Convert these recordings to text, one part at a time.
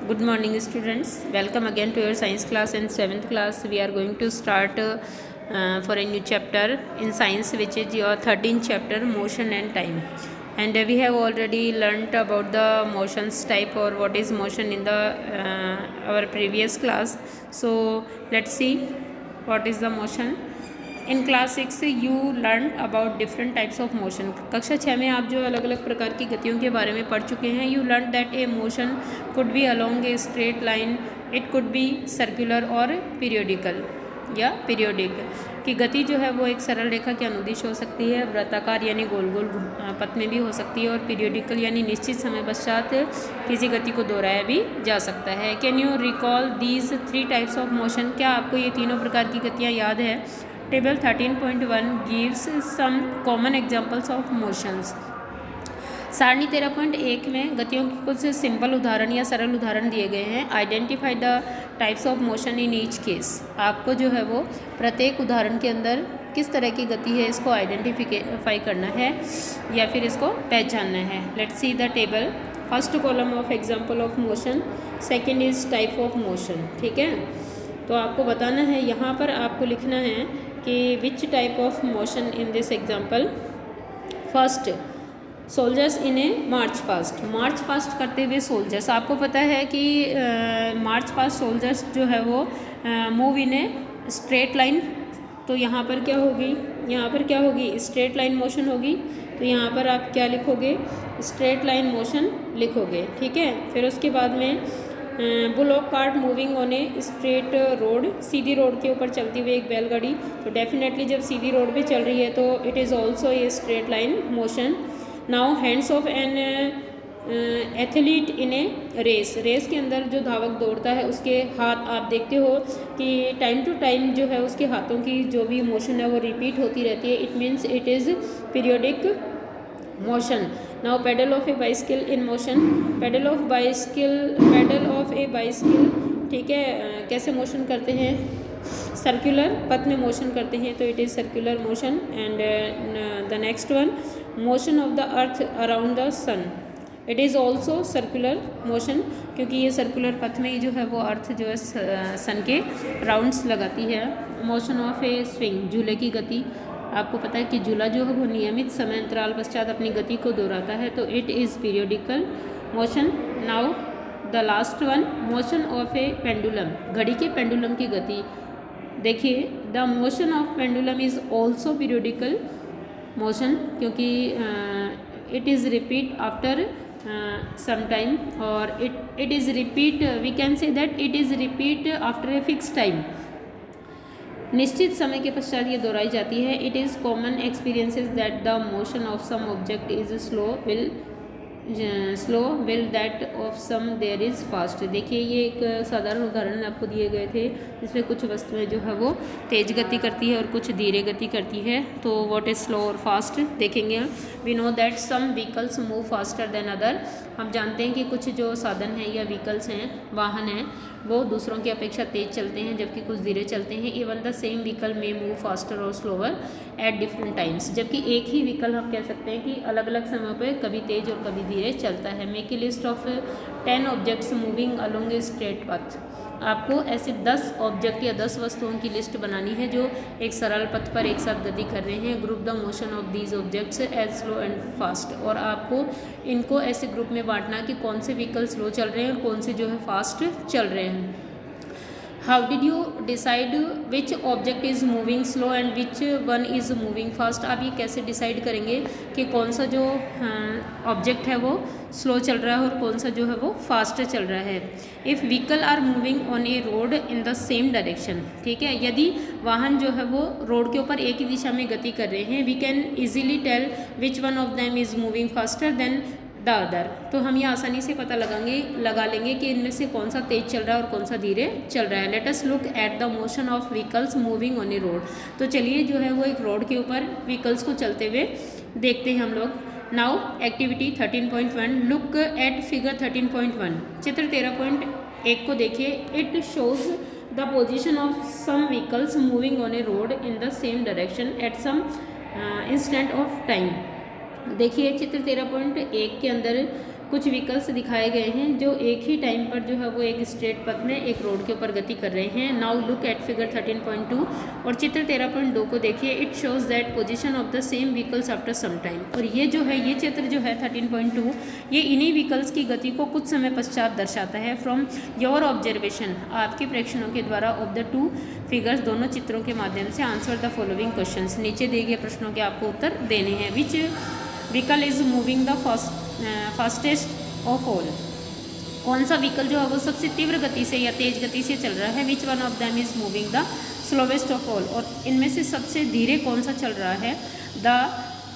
Good morning students, welcome again to your science class in 7th class. We are going to start for a new chapter in science, which is your 13th chapter, motion and time. And we have already learnt about the motions type or what is motion in the our previous class. So let's see what is the motion. In class 6 you learn about different types of motion. कक्षा 6 में आप जो अलग अलग प्रकार की गतियों के बारे में पढ़ चुके हैं। You learn that A motion could be along a straight line, it could be circular और पीरियोडिकल या पीरियोडिक की गति जो है वो एक सरल रेखा के अनुदिश हो सकती है, वृत्ताकार यानी गोल गोल पथ में भी हो सकती है, और पीरियोडिकल यानी निश्चित समय पश्चात किसी गति को दोहराया भी जा सकता है। Can you recall these 3 types of motion? क्या आपको ये तीनों प्रकार की गतियाँ याद है? Table 13.1 gives some common examples of motions। सारणी 13.1 में गतियों के कुछ सिंपल उदाहरण या सरल उदाहरण दिए गए हैं। Identify the types of motion in each case. आपको जो है वो प्रत्येक उदाहरण के अंदर किस तरह की गति है इसको आइडेंटिफाई करना है या फिर इसको पहचानना है। Let's see the table. First column of example of motion, second is type of motion. ठीक है, तो आपको बताना है, यहाँ पर आपको लिखना है कि which type of motion in this example. First, soldiers in A march past. March past करते हुए सोल्जर्स, आपको पता है कि मार्च पास्ट सोल्जर्स जो है वो move in A straight line. तो यहाँ पर क्या होगी, यहाँ पर क्या होगी, स्ट्रेट लाइन मोशन होगी। तो यहाँ पर आप क्या लिखोगे, स्ट्रेट लाइन मोशन लिखोगे। ठीक है, फिर उसके बाद में bullock cart moving on a straight road, Sidhi road के ऊपर चलती हुई एक बैलगाड़ी। तो डेफिनेटली जब सीधी रोड पे चल रही है तो it is also a straight line motion. Now hands of an athlete in a race. Race के अंदर जो धावक दौड़ता है उसके हाथ आप देखते हो कि टाइम टू टाइम जो है उसके हाथों की जो भी मोशन है वो रिपीट होती रहती है। It means it is periodic motion. Now pedal of A bicycle in motion. Pedal of A bicycle, ठीक है, कैसे मोशन करते हैं, सर्कुलर पथ में मोशन करते हैं, तो it is circular motion. And the next one, motion of the earth around the sun, it is also circular motion, क्योंकि ये सर्कुलर पथ में ही जो है वो अर्थ जो है सन के राउंड्स लगाती है। मोशन ऑफ ए स्विंग, झूले की गति। आपको पता है कि झूला जो है वो नियमित समय अंतराल पश्चात अपनी गति को दोहराता है, तो it is periodical motion. Now the last one, motion of a pendulum, घड़ी के पेंडुलम की गति। देखिए, the motion of pendulum is also periodical motion, क्योंकि it is repeat after some time, और it is repeat, we can say that it is repeat after a fix time. निश्चित समय के पश्चात ये दोहराई जाती है। It is common experiences that the motion of some object is slow will that of some there is fast. देखिए, ये एक साधारण उदाहरण आपको दिए गए थे जिसमें कुछ वस्तुएं जो है वो तेज गति करती है और कुछ धीरे गति करती है। तो व्हाट इज़ स्लो और फास्ट देखेंगे हम। We know that some vehicles move faster than other. हम जानते हैं कि कुछ जो साधन हैं या व्हीकल्स हैं, वाहन हैं, वो दूसरों की अपेक्षा तेज़ चलते हैं जबकि कुछ धीरे चलते हैं। Even the same vehicle may move faster और स्लोअर एट डिफरेंट टाइम्स। जबकि एक ही व्हीकल हम कह सकते हैं कि अलग अलग समय पर कभी तेज़ और कभी धीरे चलता है। Make a list of 10 objects moving along a straight पथ। आपको ऐसे 10 ऑब्जेक्ट या 10 वस्तुओं की लिस्ट बनानी है जो एक सरल पथ पर एक साथ गति कर रहे हैं। Group the motion of these objects as slow and fast. और आपको इनको ऐसे ग्रुप में बांटना कि कौन से व्हीकल स्लो चल रहे हैं और कौन से जो है फास्ट चल रहे हैं। How did you decide which object is moving slow and which one is moving fast? आप ये कैसे डिसाइड करेंगे कि कौन सा जो ऑब्जेक्ट है वो स्लो चल रहा है और कौन सा जो है वो फास्ट चल रहा है? If vehicle are moving on a road in the same direction, ठीक है, यदि वाहन जो है वो रोड के ऊपर एक ही दिशा में गति कर रहे हैं, we can easily tell which one of them is moving faster than the other. तो हम ये आसानी से पता लगा लेंगे कि इनमें से कौन सा तेज चल रहा है और कौन सा धीरे चल रहा है। Let us look at the motion of vehicles moving on a road. तो चलिए जो है वो एक रोड के ऊपर व्हीकल्स को चलते हुए देखते हैं हम लोग। Now activity 13.1, look at figure 13.1। चित्र 13.1 को देखिए। It shows the position of some vehicles moving on a road in the same direction at some instant of time. देखिए, चित्र 13.1 के अंदर कुछ व्हीकल्स दिखाए गए हैं जो एक ही टाइम पर जो है वो एक स्ट्रेट पथ में एक रोड के ऊपर गति कर रहे हैं। नाउ लुक एट फिगर 13.2 और चित्र 13.2 को देखिए। It shows that position of the same vehicles after some time. और ये जो है ये चित्र जो है 13.2 ये इन्हीं व्हीकल्स की गति को कुछ समय पश्चात दर्शाता है। फ्रॉम योर ऑब्जर्वेशन आपके प्रेक्षणों के द्वारा ऑफ द टू फिगर्स दोनों चित्रों के माध्यम से आंसर द फॉलोइंग क्वेश्चंस। नीचे दिए गए प्रश्नों के आपको उत्तर देने हैं। Which vehicle is moving the fastest of all. कौन सा व्हीकल जो है वो सबसे तीव्र गति से या तेज गति से चल रहा है। विच one of them is moving the slowest of all. और इनमें से सबसे धीरे कौन सा चल रहा है। The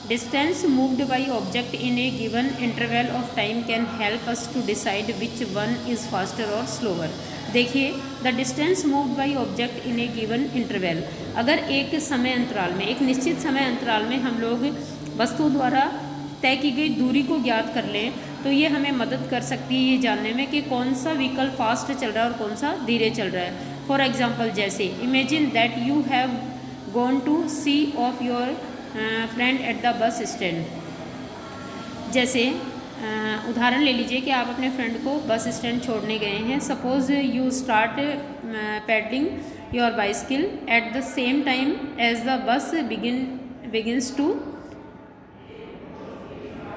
distance moved by object in a given interval of time can help us to decide which one is faster और स्लोअर। देखिए the distance moved by object in a given interval. अगर एक समय अंतराल में एक निश्चित समय अंतराल में हम लोग वस्तु द्वारा तय की गई दूरी को ज्ञात कर लें तो ये हमें मदद कर सकती है ये जानने में कि कौन सा व्हीकल फास्ट चल रहा है और कौन सा धीरे चल रहा है। फॉर एग्जांपल जैसे imagine that you have gone to see off your friend at the bus stand. जैसे उदाहरण ले लीजिए कि आप अपने फ्रेंड को बस स्टैंड छोड़ने गए हैं। Suppose you start pedalling your bicycle at the same time as the bus begins to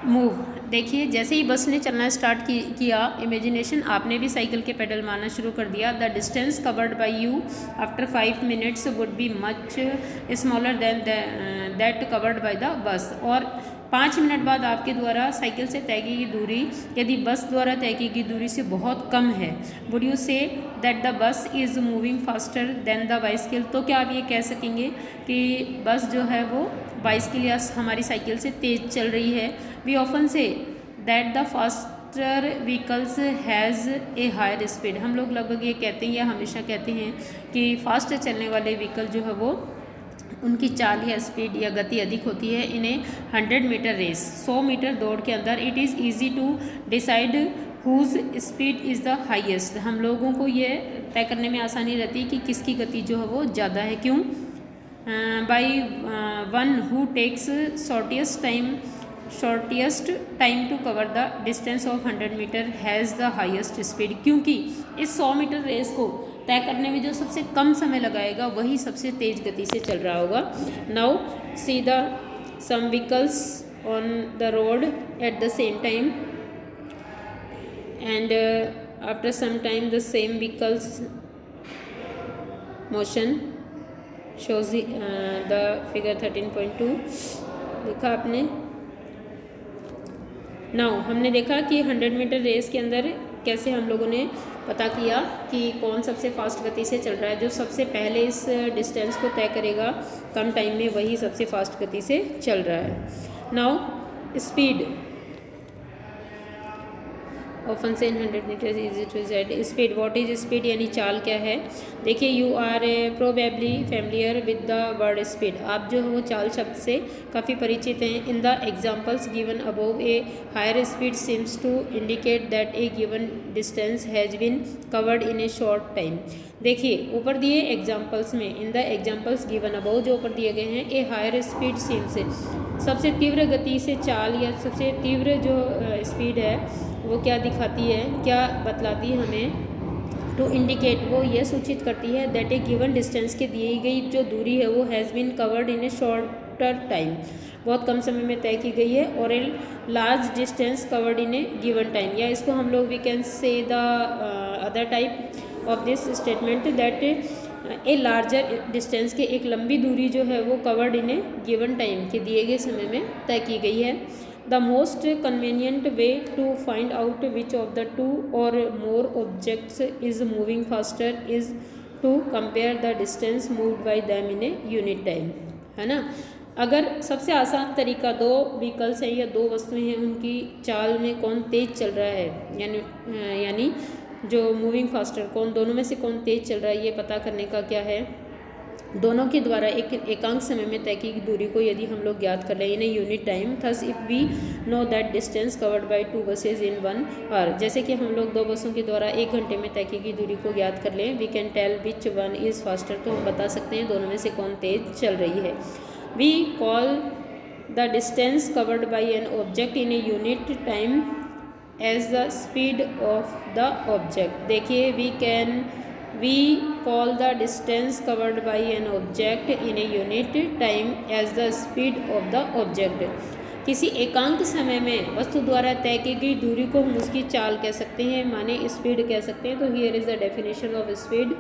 move. देखिए जैसे ही बस ने चलना स्टार्ट किया इमेजिनेशन आपने भी साइकिल के पेडल मारना शुरू कर दिया। The distance covered bye you after 5 minutes would be much smaller than that covered by the bus. और 5 मिनट बाद आपके द्वारा साइकिल से तय की गई दूरी यदि बस द्वारा तय की गई दूरी से बहुत कम है। वुड यू से that the bus is moving faster than the bicycle. तो क्या आप ये कह सकेंगे कि बस जो है वो बाइसिकल या हमारी साइकिल से तेज़ चल रही है। We often see that the faster vehicles has a higher speed. हम लोग लगभग ये कहते हैं या हमेशा कहते हैं कि फास्ट चलने वाले व्हीकल जो है वो उनकी चाल या स्पीड या गति अधिक होती है। इन्हें 100 मीटर रेस 100 मीटर दौड़ के अंदर it is easy to decide whose speed is the highest. हम लोगों को ये तय करने में आसानी रहती है कि किसकी गति जो है वो ज़्यादा है। क्यों। By one who takes shortest time to cover the distance of 100 metre has the highest speed. क्योंकि इस 100 मीटर रेस को तय करने में जो सबसे कम समय लगाएगा वही सबसे तेज़ गति से चल रहा होगा। Now see the some vehicles on the road at the same time and after some time the same vehicles motion shows the figure 13.2। देखा आपने। नाउ हमने देखा कि 100 मीटर रेस के अंदर कैसे हम लोगों ने पता किया कि कौन सबसे फास्ट गति से चल रहा है। जो सबसे पहले इस डिस्टेंस को तय करेगा कम टाइम में वही सबसे फास्ट गति से चल रहा है। Now speed often see 100 metre easy to Z. Speed what is speed यानी चाल क्या है। देखिए you are probably familiar with the word speed. आप जो है वो चाल शब्द से काफ़ी परिचित हैं। In the examples given above a higher speed seems to indicate that a given distance has been covered in a short time. देखिए ऊपर दिए एग्जाम्पल्स में in the examples given above जो ऊपर दिए गए हैं ए हायर स्पीड सिम्स सबसे तीव्र गति से चाल या सबसे तीव्र जो स्पीड है वो क्या दिखाती है क्या बतलाती है हमें। टू इंडिकेट वो ये सूचित करती है दैट ए गिवन डिस्टेंस के दी गई जो दूरी है वो has been covered in a shorter time बहुत कम समय में तय की गई है। और a large distance covered in a given time या इसको हम लोग we can say the other type of this statement that a larger distance के एक लंबी दूरी जो है वो covered in a given time के दिए गए समय में तय की गई है। The most convenient way to find out which of the two or more objects is moving faster is to compare the distance moved by them in a unit time। है ना। अगर सबसे आसान तरीका दो व्हीकल्स हैं या दो वस्तुएं हैं उनकी चाल में कौन तेज़ चल रहा है यानी जो मूविंग फास्टर कौन दोनों में से कौन तेज़ चल रहा है ये पता करने का क्या है। दोनों के द्वारा एक एकांक समय में तय की दूरी को यदि हम लोग ज्ञात कर लें in unit time. Thus if we know that distance covered by 2 buses in 1 hour. जैसे कि हम लोग 2 बसों के द्वारा 1 घंटे में तय की दूरी को ज्ञात कर लें we can tell which one is faster. तो हम बता सकते हैं दोनों में से कौन तेज चल रही है। We call the distance covered by an object in a unit time as the speed of the object. देखिए we call the distance covered by an object in a unit time as the speed of the object. किसी एकांक समय में वस्तु द्वारा तय की गई दूरी को हम उसकी चाल कह सकते हैं, माने स्पीड कह सकते हैं। तो here is the definition of speed.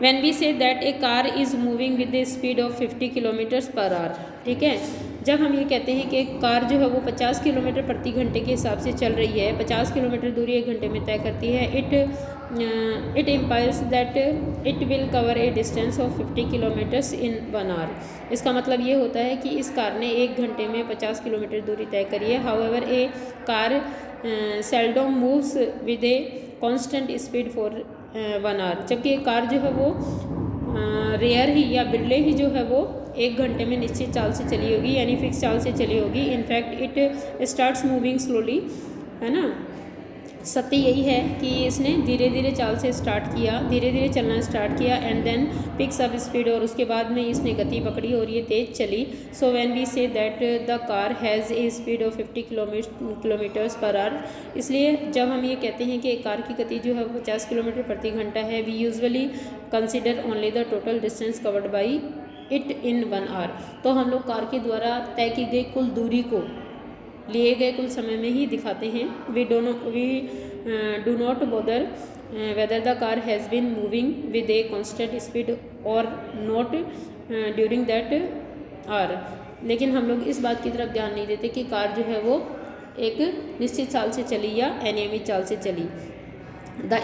When we say that a car is moving with the speed of 50 kilometres per hour, ठीक है, जब हम ये कहते हैं कि एक कार जो है वो 50 किलोमीटर प्रति घंटे के हिसाब से चल रही है, 50 किलोमीटर दूरी एक घंटे में तय करती है, it implies that it will cover a distance of 50 kilometres in 1 hour. इसका मतलब ये होता है कि इस कार ने एक घंटे में 50 किलोमीटर दूरी तय करी है। However a car seldom moves with a constant speed for 1 hour, जबकि एक कार जो है वो रेयर ही या बिरले ही जो है वो एक घंटे में निश्चित चाल से चली होगी, यानी फिक्स चाल से चली होगी। In fact it starts moving slowly, है ना। सत्य यही है कि इसने धीरे धीरे चाल से स्टार्ट किया, धीरे धीरे चलना स्टार्ट किया and then picks up speed, और उसके बाद में इसने गति पकड़ी और ये तेज़ चली। So when we say that the car has a speed of 50 kilometres per hour, इसलिए जब हम ये कहते हैं कि एक कार की गति जो है 50 किलोमीटर प्रति घंटा है, we usually consider only the total distance covered by it in 1 hour. तो हम लोग कार के द्वारा तय की गई कुल दूरी को लिए गए कुल समय में ही दिखाते हैं। We do not bother whether the car has been moving with a constant speed और नॉट ड्यूरिंग दैट आवर। लेकिन हम लोग इस बात की तरफ ध्यान नहीं देते कि कार जो है वो एक निश्चित चाल से चली या अनियमित चाल से चली। The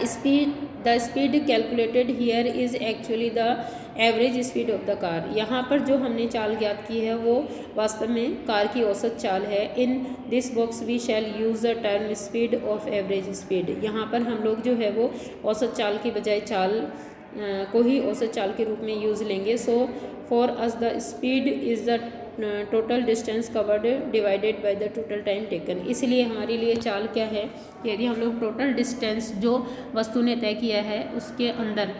speed calculated here is actually the average speed of the car. यहाँ पर जो हमने चाल ज्ञात की है वो वास्तव में कार की औसत चाल है। In this box we shall use the term speed of average speed. यहाँ पर हम लोग जो है वो औसत चाल की बजाय चाल को ही औसत चाल के रूप में यूज़ लेंगे। So for us the speed is the total distance covered divided by the total time taken. इसलिए हमारे लिए चाल क्या है, यदि हम लोग टोटल डिस्टेंस जो वस्तु ने तय किया है उसके अंदर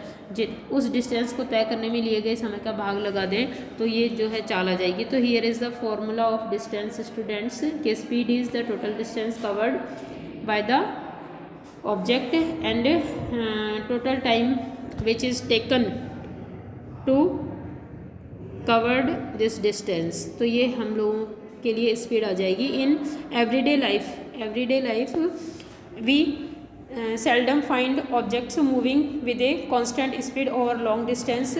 उस डिस्टेंस को तय करने में लिए गए समय का भाग लगा दें तो ये जो है चाल आ जाएगी। तो here is the formula of distance students के speed is the total distance covered by the object and total time which is taken to covered this distance. तो ये हम लोगों के लिए स्पीड आ जाएगी। In everyday life we seldom find objects moving with a constant speed over long distance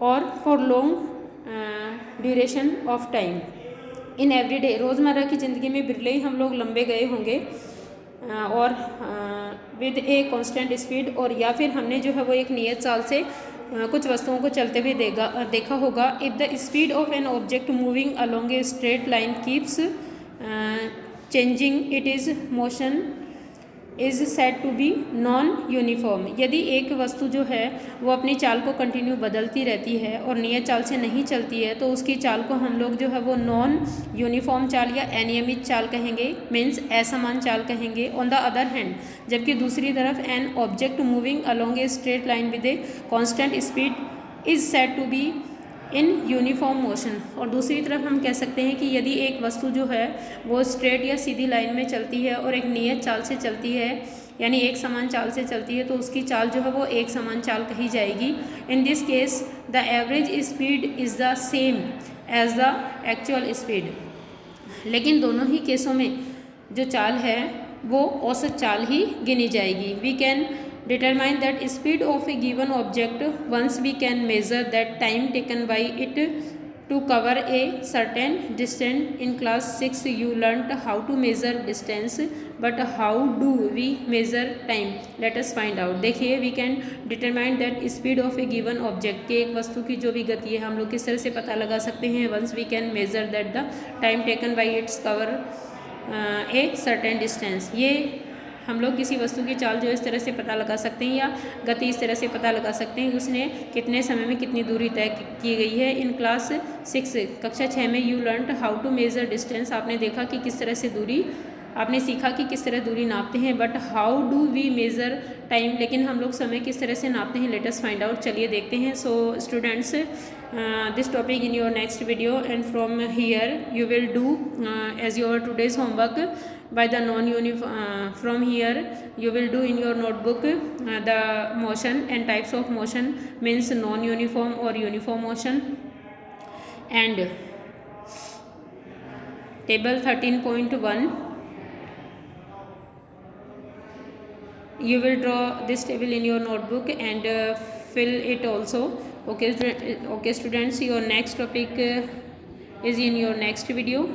और for long duration of time. In everyday रोज़मर्रा की ज़िंदगी में बिरले ही हम लोग लंबे गए होंगे और विद ए कांस्टेंट स्पीड, और या फिर हमने जो है वो एक नियत चाल से कुछ वस्तुओं को चलते हुए देखा होगा। If the speed of an object moving along a straight line keeps changing it is motion is said to be non uniform. यदि एक वस्तु जो है वो अपनी चाल को कंटिन्यू बदलती रहती है और नियत चाल से नहीं चलती है तो उसकी चाल को हम लोग जो है वो नॉन यूनिफॉर्म चाल या अनियमित चाल कहेंगे, मीन्स असमान चाल कहेंगे। ऑन द अदर हैंड, जबकि दूसरी तरफ an object moving along a straight line with a constant speed is said to be in uniform motion. और दूसरी तरफ हम कह सकते हैं कि यदि एक वस्तु जो है वो स्ट्रेट या सीधी लाइन में चलती है और एक नियत चाल से चलती है, यानी एक समान चाल से चलती है, तो उसकी चाल जो है वो एक समान चाल कही जाएगी। In this case the average speed is the same as the actual speed. लेकिन दोनों ही केसों में जो चाल है वो औसत चाल ही गिनी जाएगी। We can determine that speed of a given object once we can measure that time taken by it to cover a certain distance. In class 6 you learnt how to measure distance, but how do we measure time? Let us find out. देखिए we can determine that speed of a given object, के एक वस्तु की जो भी गति है हम लोग किस तरह से पता लगा सकते हैं। once we can measure that the time taken by its cover a certain distance, ये हम लोग किसी वस्तु की चाल जो इस तरह से पता लगा सकते हैं या गति इस तरह से पता लगा सकते हैं उसने कितने समय में कितनी दूरी तय की गई है। इन क्लास 6 कक्षा 6 में you learned how to measure distance, आपने देखा कि किस तरह से दूरी, आपने सीखा कि किस तरह दूरी नापते हैं। But how do we measure time, लेकिन हम लोग समय किस तरह से नापते हैं, लेट अस फाइंड आउट। चलिए देखते हैं। So students, this topic in your next video, and from here you will do as your today's homework, by the non-uniform. From here you will do in your notebook the motion and types of motion, means non-uniform or uniform motion. And table 13.1, you will draw this table in your notebook and fill it also. Okay, okay students, your next topic is in your next video.